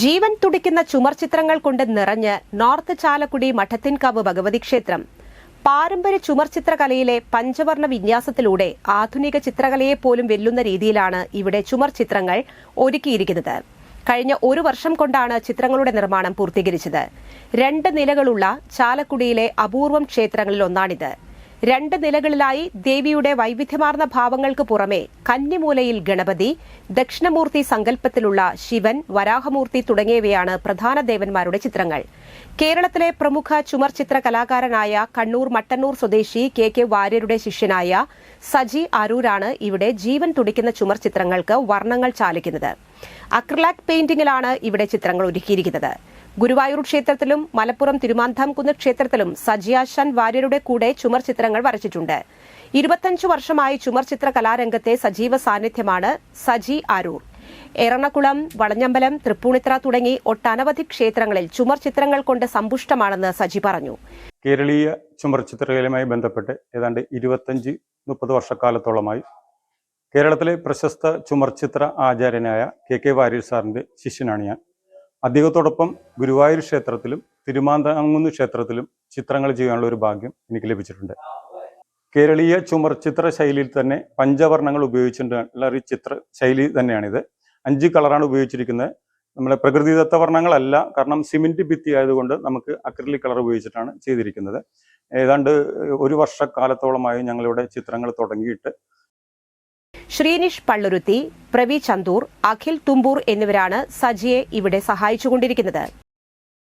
ജീവൻ തുടിക്കുന്ന ചുമർചിത്രങ്ങൾ കൊണ്ട് നിറഞ്ഞ് നോർത്ത് ചാലക്കുടി മഠത്തിൻകാവ് ഭഗവതി ക്ഷേത്രം. പാരമ്പര്യ ചുമർചിത്രകലയിലെ പഞ്ചവർണ്ണ വിന്യാസത്തിലൂടെ ആധുനിക ചിത്രകലയെ പോലും വെല്ലുന്ന രീതിയിലാണ് ഇവിടെ ചുമർചിത്രങ്ങൾ ഒരുക്കിയിരിക്കുന്നത്. കഴിഞ്ഞ ഒരു വർഷം കൊണ്ടാണ് ചിത്രങ്ങളുടെ നിർമ്മാണം പൂർത്തീകരിച്ചത്. 2 നിലകളുള്ള ചാലക്കുടിയിലെ അപൂർവം ക്ഷേത്രങ്ങളിൽ ഒന്നാണിത്. 2 നിലകളിലായി ദേവിയുടെ വൈവിധ്യമാർന്ന ഭാവങ്ങൾക്ക് പുറമെ കന്നിമൂലയിൽ ഗണപതി, ദക്ഷിണമൂർത്തി സങ്കല്പത്തിലുള്ള ശിവൻ, വരാഹമൂർത്തി തുടങ്ങിയവയാണ് പ്രധാന ദേവന്മാരുടെ ചിത്രങ്ങൾ. കേരളത്തിലെ പ്രമുഖ ചുമർചിത്ര കലാകാരനായ കണ്ണൂർ മട്ടന്നൂർ സ്വദേശി കെ വാര്യരുടെ ശിഷ്യനായ സജി ആരൂരാണ് ഇവിടെ ജീവൻ തുടിക്കുന്ന ചുമർചിത്രങ്ങൾക്ക് വർണ്ണങ്ങൾ ചാലിക്കുന്നത്. അക്രിലാക് പെയിന്റിംഗിലാണ് ഇവിടെ ചിത്രങ്ങൾ ഒരുക്കിയിരിക്കുന്നത്. ഗുരുവായൂർ ക്ഷേത്രത്തിലും മലപ്പുറം തിരുമാന്ധാംകുന്ന് ക്ഷേത്രത്തിലും സജിയാശാൻ വാര്യരുടെ കൂടെ ചുമർചിത്രങ്ങൾ വരച്ചിട്ടുണ്ട്. 25 വർഷമായി ചുമർചിത്ര കലാരംഗത്തെ സജീവ സാന്നിധ്യമാണ് സജി ആരൂർ. എറണാകുളം, വളഞ്ഞമ്പലം, തൃപ്പൂണിത്തുറ തുടങ്ങി ഒട്ടനവധി ക്ഷേത്രങ്ങളിൽ ചുമർചിത്രങ്ങൾ കൊണ്ട് സമ്പുഷ്ടമാണെന്ന് സജി പറഞ്ഞു. കേരളീയ ചുമർചിത്രകലയുമായി ബന്ധപ്പെട്ട് ഏതാണ്ട് 25-30 വർഷക്കാലത്തോളമായി കേരളത്തിലെ പ്രശസ്ത ചുമർചിത്ര ആചാര്യനായ കെ വാര്യർ സാറിൻ്റെ ശിഷ്യനാണ് ഞാൻ. അദ്ദേഹത്തോടൊപ്പം ഗുരുവായൂർ ക്ഷേത്രത്തിലും തിരുമാന്താംകുന്ന് ക്ഷേത്രത്തിലും ചിത്രങ്ങൾ ചെയ്യാനുള്ള ഒരു ഭാഗ്യം എനിക്ക് ലഭിച്ചിട്ടുണ്ട്. കേരളീയ ചുമർചിത്ര ശൈലിയിൽ തന്നെ പഞ്ചവർണ്ണങ്ങൾ ഉപയോഗിച്ചിട്ടുള്ള ഒരു ചിത്ര ശൈലി തന്നെയാണിത്. 5 കളറാണ് ഉപയോഗിച്ചിരിക്കുന്നത്. നമ്മളെ പ്രകൃതിദത്ത വർണ്ണങ്ങളല്ല, കാരണം സിമെന്റ് ഭിത്തി ആയതുകൊണ്ട് നമുക്ക് അക്രിലിക് കളർ ഉപയോഗിച്ചിട്ടാണ് ചെയ്തിരിക്കുന്നത്. ഏതാണ്ട് 1 വർഷക്കാലത്തോളമായി ഞങ്ങളിവിടെ ചിത്രങ്ങൾ തുടങ്ങിയിട്ട്. ശ്രീനിഷ് പള്ളുരുത്തി, പ്രവി ചന്തൂർ, അഖിൽ തുമ്പൂർ എന്നിവരാണ് സജിയെ ഇവിടെ സഹായിച്ചുകൊണ്ടിരിക്കുന്നത്.